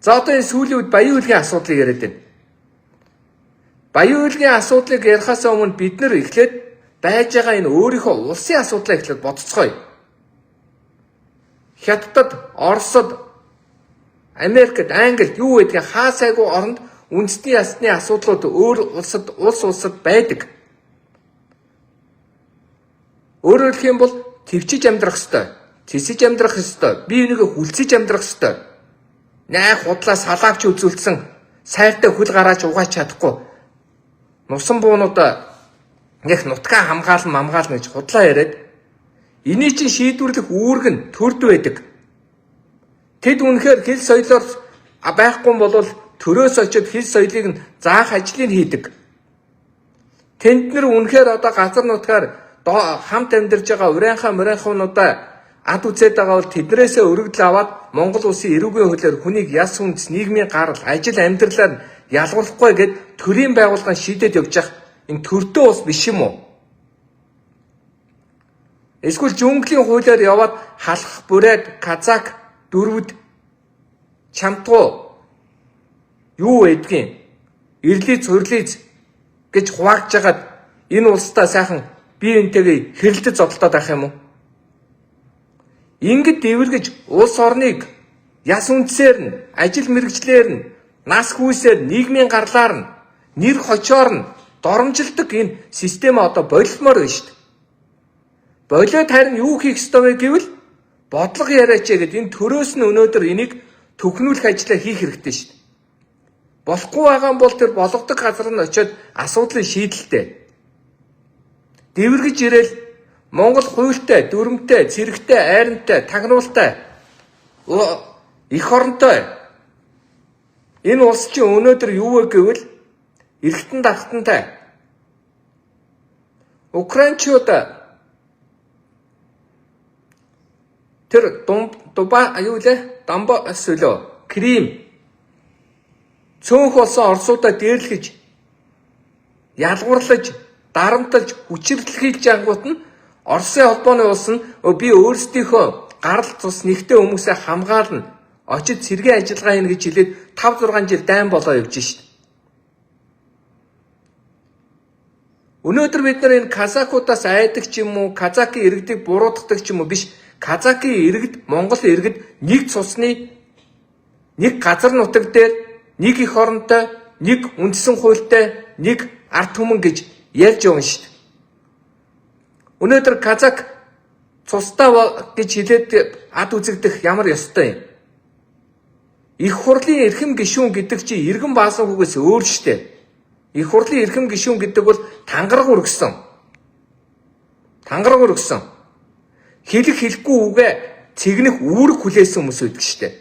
За одоо энэ сүүлийн үед баян хөлгийн асуудлыг яриад байна. Баян хөлгийн асуудлыг ярихаас өмнө бид нэр эхлээд байж байгаа энэ өөрийнхөө улсын асуудлаа эхлээд бодцгоё. Хятадд, Оросд, Америкт, Англид юу гэдгийг хаасайгүй оронд үндэсний ясны асуудлууд өөр улсад байдаг. Өөрөөр хэлэх юм бол төвчж амьдрах ёстой, тисэж амьдрах ёстой, бие бинийгээ хүлцэж амьдрах ёстой. Найх худлаа салаавч үзүүлсэн сайртай хөл гараач угаач чадахгүй. Нусан буунуудаа яг нутгаа хамгаална гэж худлаа яриад энийг чинь шийдвэрлэх үүрэг нь төрд байдаг. Тэд үнэхээр хэл соёлоор байхгүй бол төрөөс очиод хэл соёлыг нь заах ажлыг хийдэг. Тэнд нэр үнэхээр одоо газар нутгаар хамт амьдарж байгаа урайхаануудаа ад үзээд байгаа бол тэднээсээ өргөдөл аваад Монгол улсын эрүүгийн хуулиар хүнийг яс хүнс, нийгмийн гарал, ажил амьдралаар ялгуулахгүй гэд төрийн байгууллагын шийдээд явж байгаа энэ төртөө ус биш юм уу? Эсвэл жунглийн хуулиар яваад халах, бүрээд, казак, дөрвөд, чамтгуу юу байдгийг ирлиз, хурлиз гэж хуваагдж хагаад энэ улстай сайхан бие биентэйгээ хэрэлдэж зодтолдоод байх юм уу? Ингээд дэвэргэж улс орныг яс үндсээр нь, ажил мэргэжлэр нь, нас хүйсээр, нийгмийн гарлаар нь, нэр хочоор нь доромжилдог энэ систем одоо болилмоор байна шүү дээ. Болоод харин юу хийх ёстой вэ гэвэл бодлого яриач гэдэг энэ төрөөс нь өнөөдөр энийг төхнүүлэх ажлаа хийх хэрэгтэй шүү дээ. Болохгүй байгаа бол тэр болгодог газар нь очиод асуудлыг шийдэлтэй. Дэвэргэж ирээл Монгол хуультай, дүрмтэй, цэрэгтэй, айрантай, тагнуултай их оронтой. Энэ улс чинь өнөөдөр юу вэ гэвэл эргэтэн давхтантай. Украинчууд тэр Донбасс үлээ Крим цөөнх болсон орсуудаа дээрлэж, ялгуурлаж, дарамтлаж, хүчирхийлж ангуут нь Оросын холбооны улс нь би өөрсдийнхөө гарал цус нэгтэй хүмүүсээ хамгаална, очиж цэргийн ажиллагаа хийнэ гэж хэлээд 5-6 жил дайн болоо явж шít. Өнөөдөр бид нар энэ казакуудаас айдаг ч юм уу, казакийн иргэдийг буруутгадаг ч юм уу биш. Казакийн иргэд, Монгол иргэд нэг цусны нэг газар нутаг дээр нэг их оронтой, нэг үндсэн хуультай, нэг ард түмэн гэж ярьж байгаа шүү дээ. Өнөөдөр казак цустаа гэж хэлээд ад үзэгдэх ямар ёстой юм. Их хурлын эрхэм гишүүн гэдэг чинь иргэн баасанхугаас өөр шүү дээ. Их хурлын эрхэм гишүүн гэдэг бол тангараг өргөсөн. Хэлэх хэлэхгүй үгээ цэгнэх үүрэг хүлээсэн хүмүүс байдаг шүү дээ.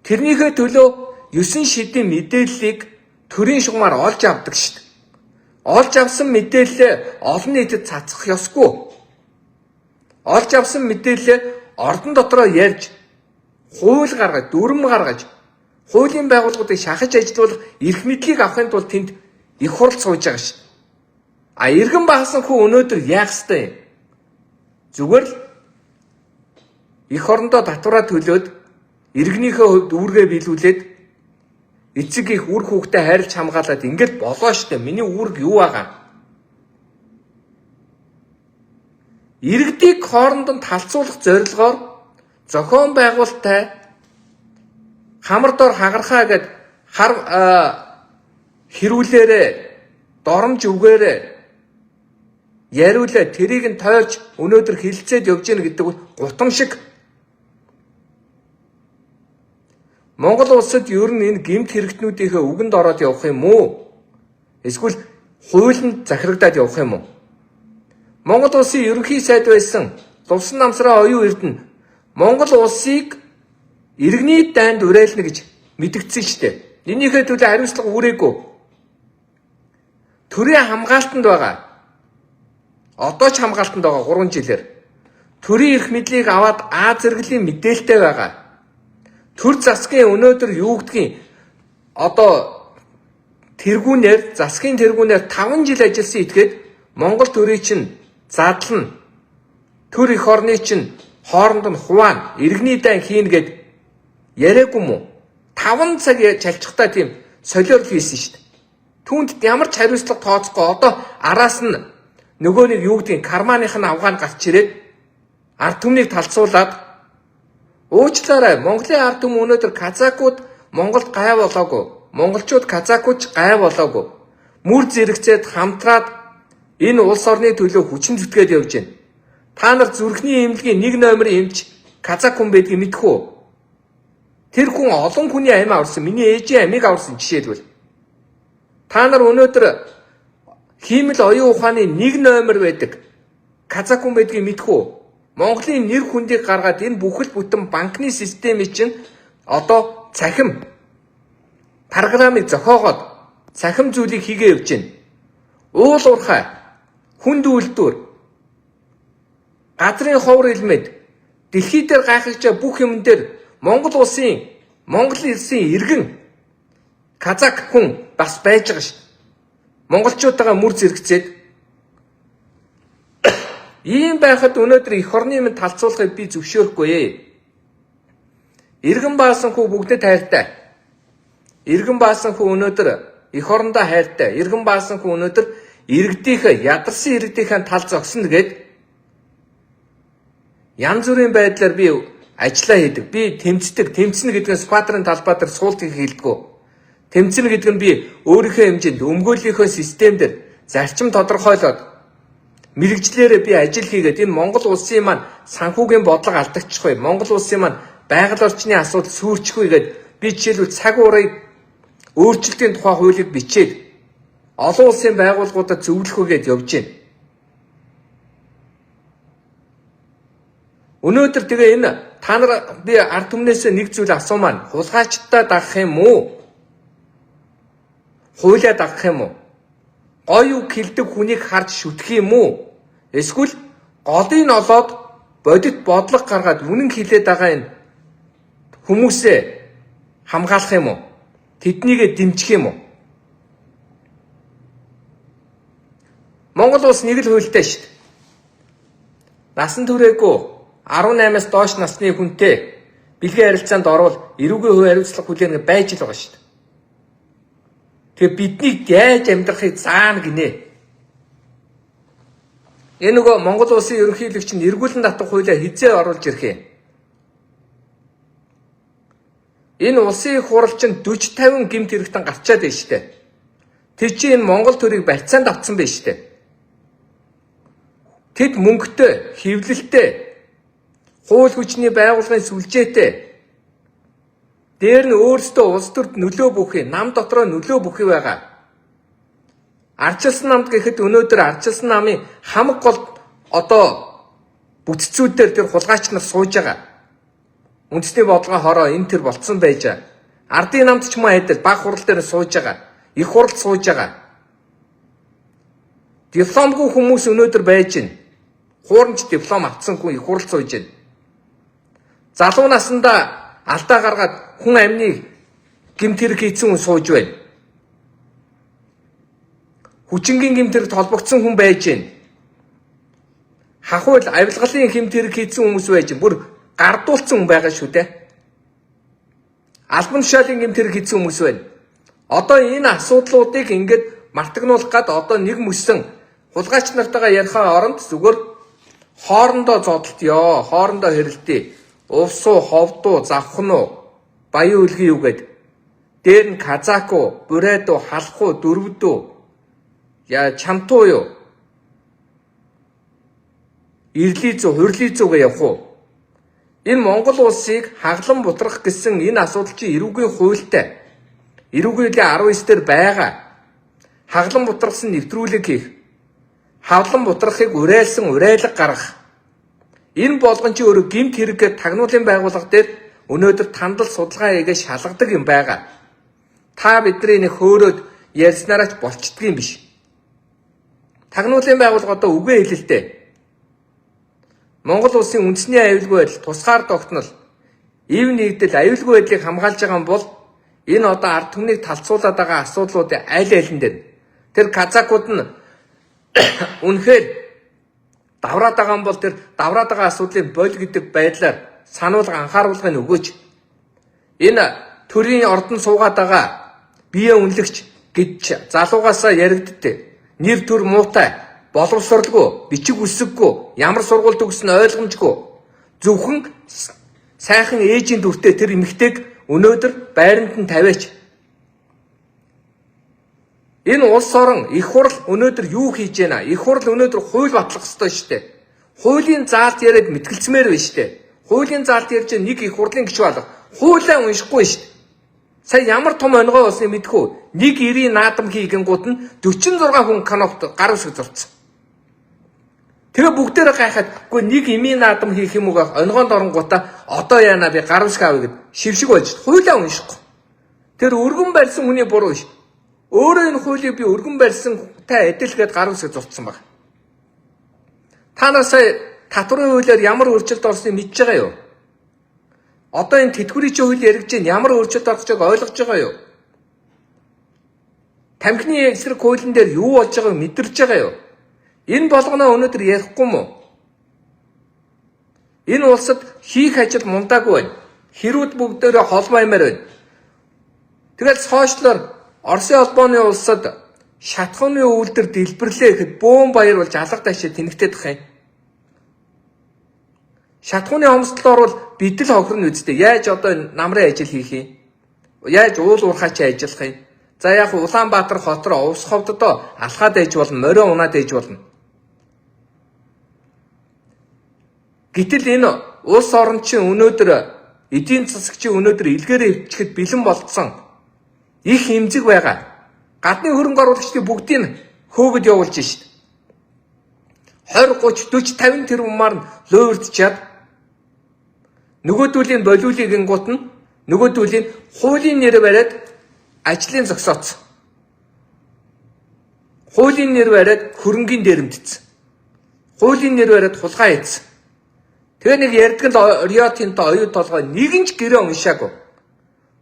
Тэрнийхээ төлөө 9 шидийн мэдээллийг төрийн шугамар олж авдаг шүү дээ. Олж авсан мэдээлэлээ олон нийтэд цацах ёсгүй. Олж авсан мэдээлэлээ ордон дотроо ярьж, хууль гаргаж, дүрм гаргаж, хуулийн байгууллагуудыг шахаж ажилуулах эрх мэдлийг авахын тулд тэнд их хурл сууж байгаа шүү дээ. Иргэн баасанхүү өнөөдөр яах ёстой юм? Зүгээр л эх орондоо татвараа төлөөд иргэнийхээ хувьд үүргээ биелүүлээд эцэг их үр хүүхдээ хайрлж хамгаалаад ингээд болоо штэ. Миний үүрэг юу байгаа? Иргэдийг хооронд нь талцуулах зорилгоор зохион байгуулалттай хамар дор хагархаа гэд хэрүүлээрээ доромж үгээрээ яриулаа тэрийг нь тойрч өнөөдөр хилцээд явж гэнэ гэдэг бол гутам шиг. Монгол улсад ер нь энэ гэмт хэрэгтнүүдийнхээ үгэнд ороод явах юм уу? Эсвэл хуулинд захирагдаад явах юм уу? Монгол улсын ерөнхий сайд байсан Лувсан намсраа оюун эрдэнэ Монгол улсыг иргэний дайнд уриална гэж мэдгдсэн шүү дээ. Энийхээ төлөө хариуцлага үүрээгүй. Төрийн хамгаалтанд байгаа. Одоо ч хамгаалтанд байгаа 3 жилээр. Төрийн эрх мэдлийг аваад зэрэглэлийн мэдээлэлтэй байгаа. Төр засгийн өнөөдөр юу гэдгийг одоо тэргүүнээр засгийн тэргүүнээр 5 жил ажилласан этгээд Монгол төрийн чинь задлана. Төр их орны чинь хооронд нь хуваана, иргэний дан хийн гэд яриаггүй мүү? 5 цаг чалчихтаа тийм солиор хийсэн шүү дээ. Түүнд ямар ч хариуцлага тооцохгүй одоо араас нь нөгөө нэг юу гэдгийг карманых нь авгаан гарч ирээд ард түмнийг талцуулаад уучлаарай Монголын ард түмэн өнөөдөр казакууд Монголд гай болоогүй. Монголчууд казакууд гай болоогүй. Мүр зэрэгцээд хамтраад энэ улс орны төлөө хүчин зүтгээд явж байна. Та нар зүрхний эмнэлгийн 1 номер эмч казак хүн байдгийг мэдэх үү? Тэр хүн олон хүний амь аварсан. Миний ээжийн амийг аварсан жишээлбэл. Та нар өнөөдөр хиймэл оюун ухааны 1 номер байдаг. Казак хүн байдгийг мэдэх үү? Монголын нэр хүндийг гаргаад энэ бүхэл бүтэн банкны системийг чинь одоо цахим програмыг зохиогоод цахим зүйлийг хийгээ явж байна. Уул уурхай, хүнд үйлдвэр, газрын ховор элмэд, дэлхий дээр гайхагч бүх юм дээр Монгол улсын иргэн казак хүн бас байж байгаа шүү. Монголчуудаа мүр зэрэгцээд ийм байхад өнөөдөр эх орны минь талцуулахыг би зөвшөөрөхгүй ээ. Иргэн баасан хүү бүгдэд хайртай. Иргэн баасан хүү өнөөдөр эх орондоо хайртай. Иргэн баасан хүү өнөөдөр иргэдийнхээ ядарсан иргэдийнхээ тал зогсно гээд янз бүрийн байдлаар би ажиллаа хийдэг. Би тэмцдэг. Тэмцэнэ гэдэг нь сквадрын талбай дээр суултыг хийлдэггүй. Тэмцэнэ гэдэг нь би өөрийнхөө хэмжээнд өмгөөллийнхөө системээр зарчим тодорхойлоод мэрэгчлэрээ би ажил хийгээд энэ Монгол улсын маань санхүүгийн бодлого алдагдчихгүй. Монгол улсын маань байгаль орчны асуудал сүрчихгүй гээд би жишээлбэл цаг уурыг өөрчлөлтийн тухай хуулийг бичээд олон улсын байгууллагуудад зөвлөхөөгээд явж байна. Өнөөдөр тэгээ энэ та нар би ард түмнээс нэг зүйл асуумаар хулгайчдаа дагах юм уу? Хуулиа дагах юм уу? Гоё үг хэлдэг хүнийг харж шүтэх юм уу? Эсвэл голыг олоод бодит бодлого гаргаад үнэн хэлээд байгаа энэ хүмүүсээ хамгаалах юм уу? Тэднийгээ дэмжих юм уу? Монгол улс нэг л хуультай шүү дээ. Насан туршаагүй 18-аас доош насны хүнтэй бэлгийн харилцаанд орвол эрүүгийн хувь хариуцлага хүлээнэ байж л байгаа шүү дээ. Тэгээ биднийг яаж амьдрахыг заана гинэ. Энэ нөгөө Монгол улсын ерөнхийлөгч нь эргүүлэн татах хуулиа хизээ оруулж ирэх юм. Энэ улсын их хурал чинь 40-50 гэмт хэрэгтэн гарчаад байна шүү дээ. Тэр чинь энэ Монгол төрийг барьцаанд авцсан байна шүү дээ. Тэд мөнгөтэй, хэвлэлтэй, хууль хүчний байгууллагын сүлжээтэй дээр нь өөрсдөө улс төрд нөлөө бүхий, нам дотроо нөлөө бүхий байгаа. Ардчилсан намд гэхэд өнөөдөр ардчилсан намын хамаг гол одоо бүтцүүдээр тэр хулгайч нар сууж байгаа. Үндэсний бодлогын хороо энэ төр болцсон байж байгаа. Ардын намд ч юм уу адил баг хурал дээр сууж байгаа. Их хурал сууж байгаа. Дипломгүй хүмүүс өнөөдөр байж байна. Хуурамч диплом авсан хүн их хурал сууж байна. Залуу насндаа алдаа гаргаад хүн амныг гэмт хэрэг хийсэн хүн сууж байна. Хүчингийн гэмт хэрэг толбогдсон хүн байж байна. Хахуул авилгалын гэмт хэрэг хийсэн хүмүүс байж байна. Бүр гардуулсан хүн байгаа шүү дээ. Албан тушаалын гэмт хэрэг хийсэн хүмүүс байна. Одоо энэ асуудлуудыг ингээд мартагнуулах гад одоо нэг мөсөн хулгайч нартайгаа ярихаа оронд зүгээр хоорондоо зодтолтё, хоорондоо хэрэлдээ. Увсуу, ховдуу, завхнуу, баян үлгий юу гэд. Дээр нь казаку, бурэду, халаху, дөрвдүү. Чамтуу юу? Ирлизүү, хурлизүүгээ явах уу? Энэ Монгол улсыг хаглан бутрах гэсэн энэ асуудал чи эрүүгийн хуультай. Эрүүгийн 19 дээр байгаа. Хаглан бутрахсан нэвтрүүлэг хийх. Хаглан бутрахыг урайлга гаргах. Энэ болгон чи өөрөө гэмт хэрэггээд тагнуулын байгууллага дээр өнөөдөр тандал судалгаа хийгээ шалгадаг юм байгаа. Та бидний нэг хөөрөөд ярьснараач болчдгийм биш. Тагнуулын байгууллага одоо үгээ хэлэлтэй. Монгол улсын үндэсний аюулгүй байдал, тусгаар тогтнол, ив нэгдэл, аюулгүй байдлыг хамгаалж байгаа юм бол энэ одоо ард түмнийг талцуулаад байгаа асуудлуудын аль алинд дээр тэр казакууд нь үнэхээр давраад байгаа юм бол тэр давраад байгаа асуудлыг боль гэдэг байдлаар сануулга анхааруулгыг өгөөч. Энэ төрийн ордон суугаад байгаа бие үнэлэгч гэж залуугаасаа яригддээ. Нэр төр муутай, боловсралгүй, бичиг үсэггүй, ямар сургууль төгсөн ойлгомжгүй. Зөвхөн сайхан ээжийн дүртэй тэр эмэгтэйг өнөөдөр байранд нь тавиач. Энэ улс орон их хурл өнөөдөр юу хийж байна? Их хурл өнөөдөр хууль батлах ёстой шүү дээ. Хуулийн заалт яриад мэтгэлцмээр байна шүү дээ. Хуулийн заалт ярьж нэг их хурлын гишүүн алга. Хуулиа уншихгүй шүү дээ. Сая ямар том онгой болсныг мэдхүү. Нэг 90 наадам хийгэнгууд нь 46 хүн канопт гар үсэг зурцсан. Тэгээ бүгдээрээ гайхаад үгүй нэг имийн наадам хийх юм уу гэх онгойд оронгуудаа одоо яана би гар үсэг авъя гэд шившиг болж хуулиа уншихгүй. Тэр өргөн барьсан хүний буруу ш. Өөрөө энэ хуулийг би өргөн барьсан та адил гэд гар үсэг зурцсан баг. Та нар сая татварын хуулиар ямар өөрчлөлт орсныг мэдж байгаа юу? Одоо энэ тэтгэврийн хууль яригдж байна. Ямар өөрчлөлт орж байгааг ойлгож байгаа юу? Тамхины эсрэг хуулийн дээр юу болж байгааг мэдэрч байгаа юу? Энэ болгоноо өнөөдөр ярихгүй мó? Энэ улсад хийх ажил мундаагүй байна. Хэрүүд бүгдээрээ холбоомоор байна. Тэгэл сошиалор Оросын холбооны улсад шатхууны үйлдвэр дэлбэрлээ гэхэд бөөн баяр болж алга ташаа тэнэгтээд байгаа юм. Шатхууны хомсдол орвол бид л хохирно үсттэй. Яаж одоо намрын ажил хийх юм? Яаж уул уурхаач ажиллах юм? За яг Улаанбаатар хот руу увс ховдодоо алхаад ээж болно, морио унаад ээж болно. Гэтэл энэ улс орон чинь өнөөдөр эдийн засаг чинь өнөөдөр илгээрээ хөвчөд бэлэн болцсон. Их хэмжиг байгаа. Гадны хөрөнгө оруулагчдын бүгдийг хөөгд явуулж шít. 20, 30, 40, 50 тэрбумаар нь луурдчаад нөгөөдүүлийн болиулыг гингут нь нөгөөдүүлийн хуулийн нэр бариад ажлын зогсооцсон. Хуулийн нэр бариад хөрөнгийн дээрэмдсэн. Хуулийн нэр бариад хулгай хийсэн. Тэгээ нэг ярддаг л Риотинто оюу толгой нэгэн ч гэрээ уншаагүй.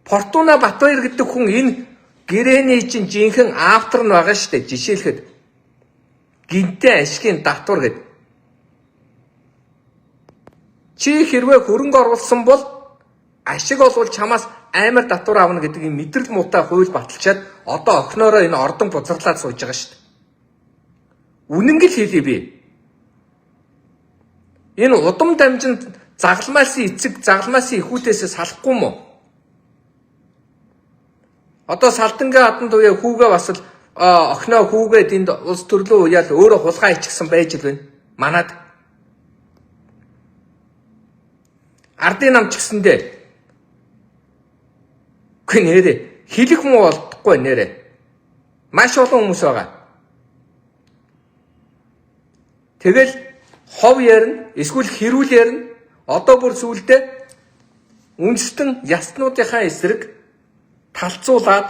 Фортуна Батбаяр гэдэг хүн энэ гэрээний чинь жинхэнэ автор нь байгаа штэ жишээлхэд. Гинтээ ашигын татвар гэдэг. Чи хэрвээ хөрөнгө оруулсан бол ашиг олвол чамаас амар татвар авна гэдэг юм мэдрэл муутай хууль баталчаад одоо охиноороо энэ ордон бузарлаад сууж байгаа штэ. Үнэн гэл хэлье би. Энэ удам дамжинд загалмаасын эцэг загалмаасын ихүүдээс салахгүй мó? Одоо Салдангийн адан туяа хүүгээ бас л охиноо хүүгээд энд улс төрлөө уяал өөрөө хулгай хийчихсэн байж л байна. Манад ардын нам ч гэсэндээ үгүй нэрээ хэлэх муу болдохгүй нэрээ. Маш олон хүмүүс байгаа. Тэгэл хов ярина, эсвэл хэрүүл ярина. Одоо бүр сүүлдээ үндэстэн яснуудынхаа эсрэг талцуулаад,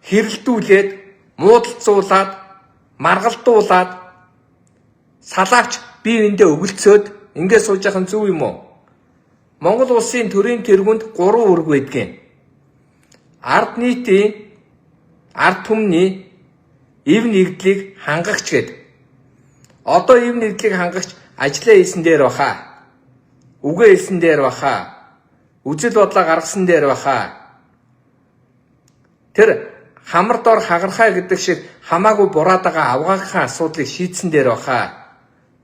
хэрэлдүүлээд, муудалцуулаад, маргалдуулаад салаавч бие биендээ өгөлцөөд ингээд сууж яхан зүв юм уу? Монгол улсын төрийн тэргуунд 3 үүрэг байдгийн. Ард нийтийн, ард түмний эв нэгдлийг хангагч гэдэг. Одоо эв нэгдлийг хангагч ажлаа хийсэн дээр баха. Үгээ хэлсэн дээр баха. Үжил бодлоо гаргасан дээр баха. Тэр хамар дор хагархаа гэдэг шиг хамаагүй бураад байгаа авгаагийнхаа асуудлыг шийдсэн дээр баха.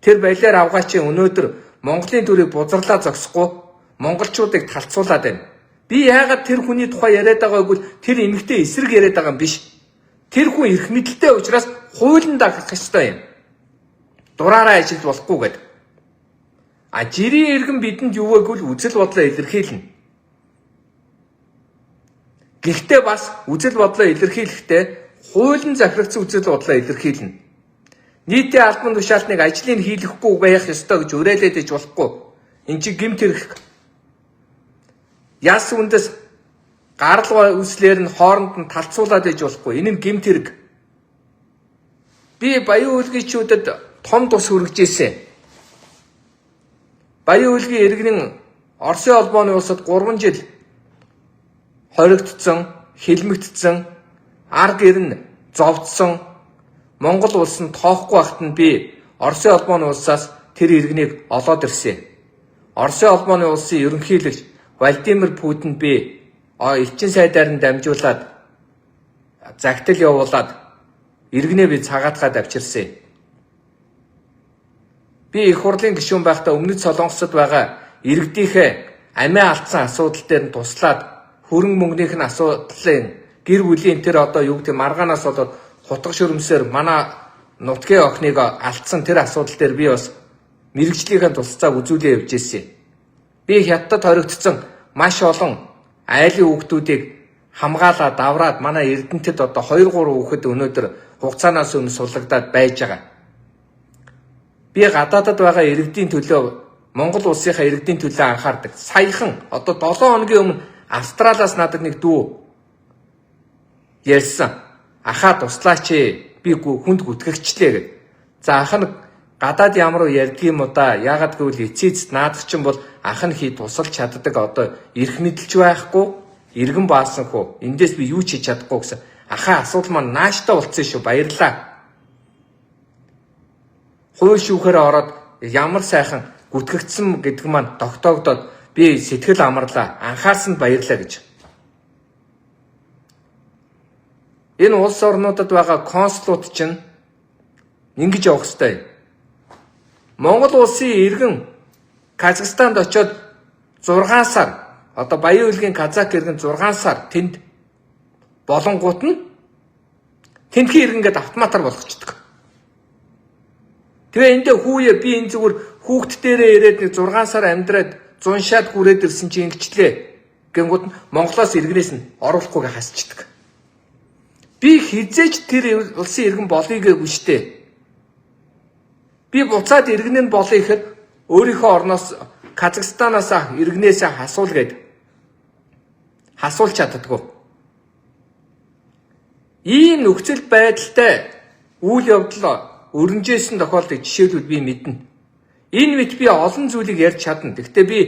Тэр балиар авгаачийн өнөөдөр Монголын төрийг бузарлаа зогсохгүй монголчуудыг талцуулаад байна. Би яагаад тэр хүний тухай яриад байгаагүй тэр эмэгтэй эсрэг яриад байгаа юм биш. Тэр хүн эрх мэдэлтэй учраас хуулийн дагах ёстой юм. Дураараа ажилд болохгүй гэдэг. А жирийн иргэн бидэнд юу вэ гэвэл үзэл бодлоо илэрхийлнэ. Гэхдээ бас үзэл бодлоо илэрхийлэхдээ хуулийн захирагдсан үзэл бодлоо илэрхийлнэ. Нийтийн албан тушаалтныг ажлыг хийлгэхгүй байх ёстой гэж уриалаад иж болохгүй. Энд чинь гэмт хэрэг. Яс үндэс гаралгаа үслэр нь хооронд нь талцуулаад иж болохгүй. Энэ нь гэмт хэрэг. Би баян үлгийчүүдэд том тус хүргэж ирсэн. Баян үлгийн иргэн Оросын холбооны улсад 3 жил хоригдсон, хилмигдсэн, арга гэр нь зовдсон Монгол улс нь тоохгүй байхад нь би Оросын холбооны улсаас тэр иргэнийг олоод ирсэн. Оросын холбооны улсын ерөнхийлөгч Владимир Путинд би элчин сайдаар нь дамжуулаад загтал явуулаад иргэнээ би цагаатгаад авчирсан. Би их хурлын гишүүн байхдаа Өмнөд Солонгосод байгаа иргэдийнхээ амиа алдсан асуудал дээр нь туслаад хөрөнгө мөнгөнийх нь асуудлын гэр бүлийн тэр одоо юу гэдэг маргаанаас болоод хутга шөрөмсөөр манай нутгийн охиныг алдсан тэр асуудал дээр би бас мэрэгжлийнхээ тусалцааг үзүүлээ явж ирсэн. Би хятадд хоригдсон маш олон айлын хүүхдүүдийг хамгаалаад давраад манай Эрдэнэтэд одоо 2-3 хүүхэд өнөөдөр хугацаанаас өмнө суллагдаад байж байгаа. Би гадаадад байгаа иргэдийн төлөө Монгол улсынхаа иргэдийн төлөө анхаардаг. Саяхан одоо 7 хоногийн өмнө Австралиас надад нэг дүү ярьсан. Ахаа туслаач би хүнд гүтгэгчлээ гэв. За ах нь гадаад ямар ярьдгийм уу да. Яагаад гэвэл эцээц наадах чинь бол ах нь хий тусалж чаддаг одоо эрх мэдэлж байхгүй, иргэн баасанхүү. Эндээс би юу ч хийж чадахгүй гэсэн. Ахаа асуудал маань нааштай болцсон шүү. Баярлаа. Хууль шүүхээр ороод ямар сайхан гүтгэгдсэн гэдэг маань тогтоогдоод би сэтгэл амарлаа. Анхаарсанд баярлаа гэж. Энэ улс орнуудад байгаа консулууд чинь ингэж явах ёстой. Монгол улсын иргэн Казахстанд очиод 6 сар одоо Баян Улгийн Казак иргэн 6 сар тэнд болонгууд нь тэнхий иргэнгээд автоматар болгочдөг. Тэгээ эндээ хүүе би энэ зүгээр хүүхд дээрээ ирээд нэг 6 сар амьдраад зуншаад хүрээд ирсэн чинь ингэчлээ. Гэнгүүт нь Монголоос иргэнээс нь оруулахгүйгээ хасчдаг. Би хизээж тэр улсын иргэн болъё гэв штэ. Би буцаад иргэн нь болъё гэхэд өөрийнхөө орноос Казахстанаас иргэнээсээ хасуул гээд хасуулж чаддаггүй. Ийм нөхцөл байдалтай үйл явдал өрнжсэн тохиолдол жишээлүүд би мэднэ. Энэ мэт би олон зүйлийг ярьж чадна. Гэхдээ би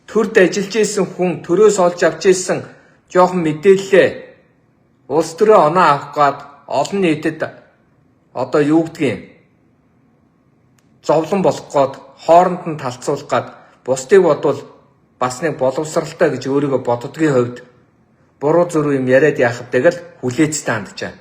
төрд ажиллаж исэн хүн, төрөөс олж авч исэн жоохон мэдээлэлээ улс төрөө оноо авах гээд олон нийтэд одоо юу гэдгийг зовлон болох гээд хооронд нь талцуулах гээд бусдыг бодвол бас нэг боловсралтай гэж өөрийгөө боддгийн хувьд буруу зүрх юм яриад яхав тэгэл хүлээцтэй хандчаа.